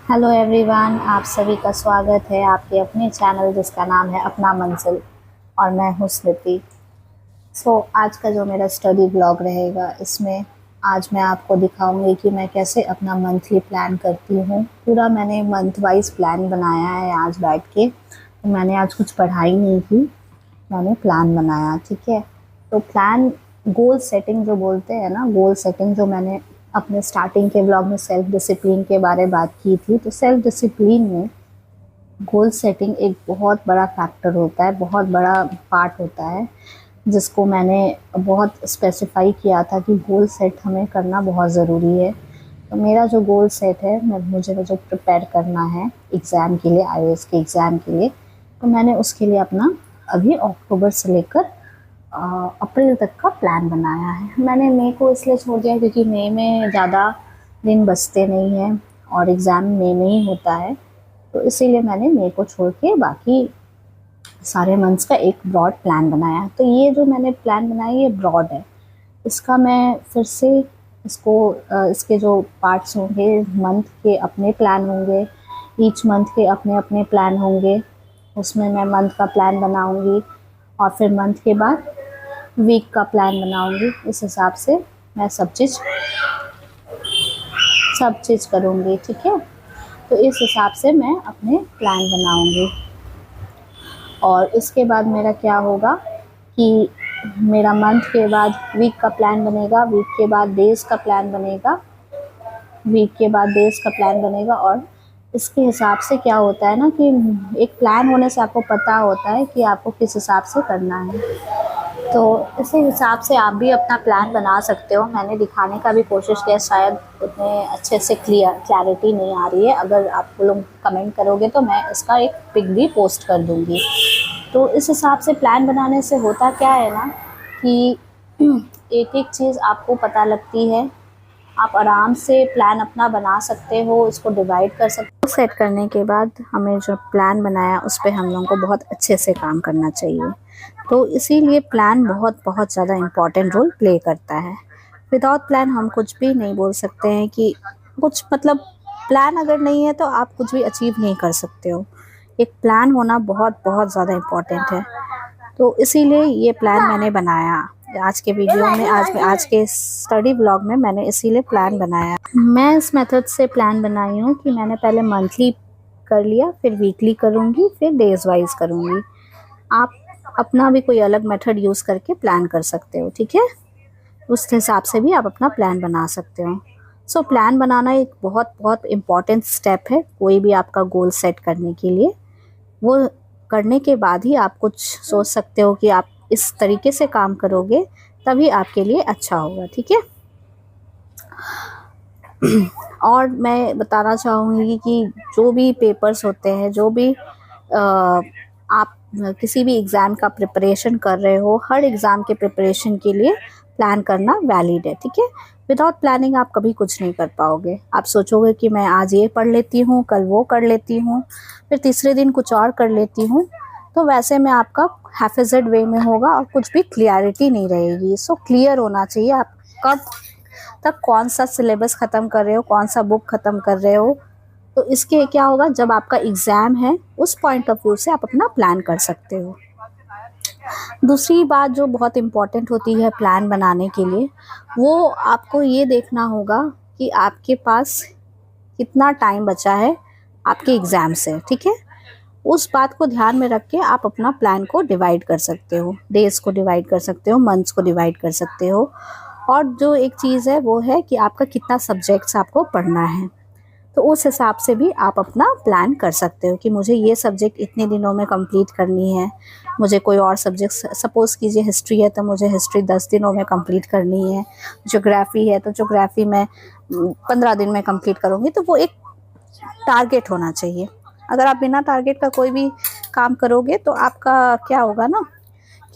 Hello everyone, आप सभी का स्वागत है आपके अपने चैनल जिसका नाम है अपना मंजिल। और मैं हूँ स्मृति। आज का जो मेरा स्टडी ब्लॉग रहेगा, इसमें आज मैं आपको दिखाऊंगी कि मैं कैसे अपना मंथली प्लान करती हूँ। पूरा मैंने मंथ वाइज प्लान बनाया है आज बैठ के। तो मैंने आज कुछ पढ़ाई नहीं की, मैंने प्लान बनाया। ठीक है, तो प्लान गोल सेटिंग जो बोलते हैं ना, गोल सेटिंग जो मैंने अपने स्टार्टिंग के ब्लॉग में सेल्फ डिसिप्लिन के बारे में बात की थी। तो सेल्फ डिसिप्लिन में गोल सेटिंग एक बहुत बड़ा फैक्टर होता है, बहुत बड़ा पार्ट होता है, जिसको मैंने बहुत स्पेसिफाई किया था कि गोल सेट हमें करना बहुत ज़रूरी है। तो मेरा जो गोल सेट है, मुझे जो प्रिपेयर करना है एग्ज़ाम के लिए, आईएएस के एग्ज़ाम के लिए, तो मैंने उसके लिए अपना अभी अक्टूबर से लेकर अप्रैल तक का प्लान बनाया है। मैंने मई को इसलिए छोड़ दिया क्योंकि मई में ज़्यादा दिन बचते नहीं हैं और एग्ज़ाम मई में ही होता है। तो इसीलिए मैंने मई को छोड़ के बाकी सारे मंथ्स का एक ब्रॉड प्लान बनाया। तो ये जो मैंने प्लान बनाया ये ब्रॉड है। इसका मैं फिर से इसके जो पार्ट्स होंगे, मंथ के अपने प्लान होंगे, ईच मंथ के अपने अपने प्लान होंगे। उसमें मैं मंथ का प्लान बनाऊंगी और फिर मंथ के बाद वीक का प्लान बनाऊंगी। इस हिसाब से मैं सब चीज़ करूँगी। ठीक है, तो इस हिसाब से मैं अपने प्लान बनाऊंगी। और इसके बाद मेरा क्या होगा कि मेरा मंथ के बाद वीक का प्लान बनेगा, वीक के बाद डेज़ का प्लान बनेगा, वीक के बाद डेज़ का प्लान बनेगा। और इसके हिसाब से क्या होता है ना कि एक प्लान होने से आपको पता होता है कि आपको किस हिसाब से करना है। तो इसी हिसाब से आप भी अपना प्लान बना सकते हो। मैंने दिखाने का भी कोशिश किया, शायद उतने अच्छे से क्लैरिटी नहीं आ रही है। अगर आप लोग कमेंट करोगे तो मैं इसका एक पिक भी पोस्ट कर दूँगी। तो इस हिसाब से प्लान बनाने से होता क्या है ना कि एक एक चीज़ आपको पता लगती है, आप आराम से प्लान अपना बना सकते हो, इसको डिवाइड कर सकते हो। सेट करने के बाद हमें जो प्लान बनाया उस पर हम लोगों को बहुत अच्छे से काम करना चाहिए। तो इसीलिए प्लान बहुत बहुत ज़्यादा इम्पॉर्टेंट रोल प्ले करता है। विदाउट प्लान हम कुछ भी नहीं बोल सकते हैं कि कुछ मतलब प्लान अगर नहीं है तो आप कुछ भी अचीव नहीं कर सकते हो। एक प्लान होना बहुत बहुत ज़्यादा इम्पॉर्टेंट है। तो इसीलिए ये प्लान मैंने बनाया आज के वीडियो में, आज के स्टडी ब्लॉग में मैंने इसीलिए प्लान बनाया। मैं इस मेथड से प्लान बनाई हूँ कि मैंने पहले मंथली कर लिया, फिर वीकली करूँगी, फिर डेज वाइज करूँगी। आप अपना भी कोई अलग मेथड यूज़ करके प्लान कर सकते हो। ठीक है, उस हिसाब से भी आप अपना प्लान बना सकते हो। प्लान बनाना एक बहुत बहुत इम्पॉर्टेंट स्टेप है कोई भी आपका गोल सेट करने के लिए। वो करने के बाद ही आप कुछ सोच सकते हो कि आप इस तरीके से काम करोगे तभी आपके लिए अच्छा होगा। ठीक है, और मैं बताना चाहूँगी कि जो भी पेपर्स होते हैं, जो भी आप किसी भी एग्ज़ाम का प्रिपरेशन कर रहे हो, हर एग्ज़ाम के प्रिपरेशन के लिए प्लान करना वैलिड है। ठीक है, विदाउट प्लानिंग आप कभी कुछ नहीं कर पाओगे। आप सोचोगे कि मैं आज ये पढ़ लेती हूँ, कल वो कर लेती हूँ, फिर तीसरे दिन कुछ और कर लेती हूँ, तो वैसे में आपका हैफेजेड वे में होगा और कुछ भी क्लियरिटी नहीं रहेगी। क्लियर होना चाहिए आप कब तक कौन सा सिलेबस ख़त्म कर रहे हो, कौन सा बुक ख़त्म कर रहे हो। तो इसके क्या होगा, जब आपका एग्ज़ाम है उस पॉइंट ऑफ व्यू से आप अपना प्लान कर सकते हो। दूसरी बात जो बहुत इम्पॉर्टेंट होती है प्लान बनाने के लिए, वो आपको ये देखना होगा कि आपके पास कितना टाइम बचा है आपके एग्ज़ाम से। ठीक है, उस बात को ध्यान में रख के आप अपना प्लान को डिवाइड कर सकते हो, डेज़ को डिवाइड कर सकते हो, मंथ्स को डिवाइड कर सकते हो। और जो एक चीज़ है वो है कि आपका कितना सब्जेक्ट्स आपको पढ़ना है। तो उस हिसाब से भी आप अपना प्लान कर सकते हो कि मुझे ये सब्जेक्ट इतने दिनों में कंप्लीट करनी है, मुझे कोई और सब्जेक्ट, सपोज़ कीजिए हिस्ट्री है तो मुझे हिस्ट्री 10 दिनों में कंप्लीट करनी है, ज्योग्राफ़ी है तो ज्योग्राफ़ी मैं 15 दिन में कंप्लीट करूँगी। तो वो एक टारगेट होना चाहिए। अगर आप बिना टारगेट का कोई भी काम करोगे तो आपका क्या होगा ना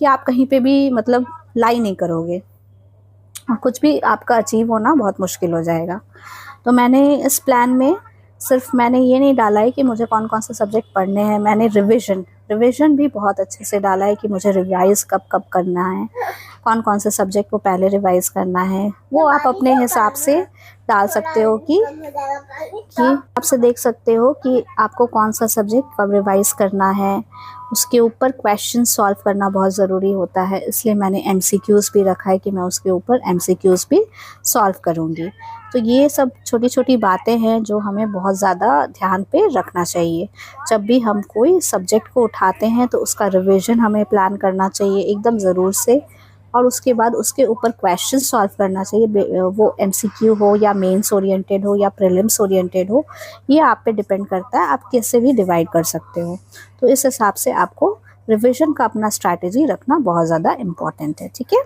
कि आप कहीं पे भी मतलब लाई नहीं करोगे और कुछ भी आपका अचीव होना बहुत मुश्किल हो जाएगा। तो मैंने इस प्लान में सिर्फ मैंने ये नहीं डाला है कि मुझे कौन कौन से सब्जेक्ट पढ़ने हैं, मैंने रिवीजन भी बहुत अच्छे से डाला है कि मुझे रिवाइज़ कब कब करना है, कौन कौन से सब्जेक्ट को पहले रिवाइज़ करना है, वो आप अपने हिसाब से डाल सकते हो कि आपसे देख सकते हो कि आपको कौन सा सब्जेक्ट कब रिवाइज करना है, उसके ऊपर क्वेश्चन सॉल्व करना बहुत ज़रूरी होता है, इसलिए मैंने एमसीक्यूज़ भी रखा है कि मैं उसके ऊपर एमसीक्यूज़ भी सॉल्व करूँगी। तो ये सब छोटी छोटी बातें हैं जो हमें बहुत ज़्यादा ध्यान पे रखना चाहिए। जब भी हम कोई सब्जेक्ट को उठाते हैं तो उसका रिवीजन हमें प्लान करना चाहिए एकदम ज़रूर से, और उसके बाद उसके ऊपर क्वेश्चन सॉल्व करना चाहिए। वो एमसीक्यू हो या मेंस ओरिएंटेड हो या प्रीलिम्स ओरिएंटेड हो, ये आप पे डिपेंड करता है, आप कैसे भी डिवाइड कर सकते हो। तो इस हिसाब से आपको रिवीजन का अपना स्ट्रैटेजी रखना बहुत ज़्यादा इम्पॉर्टेंट है। ठीक है।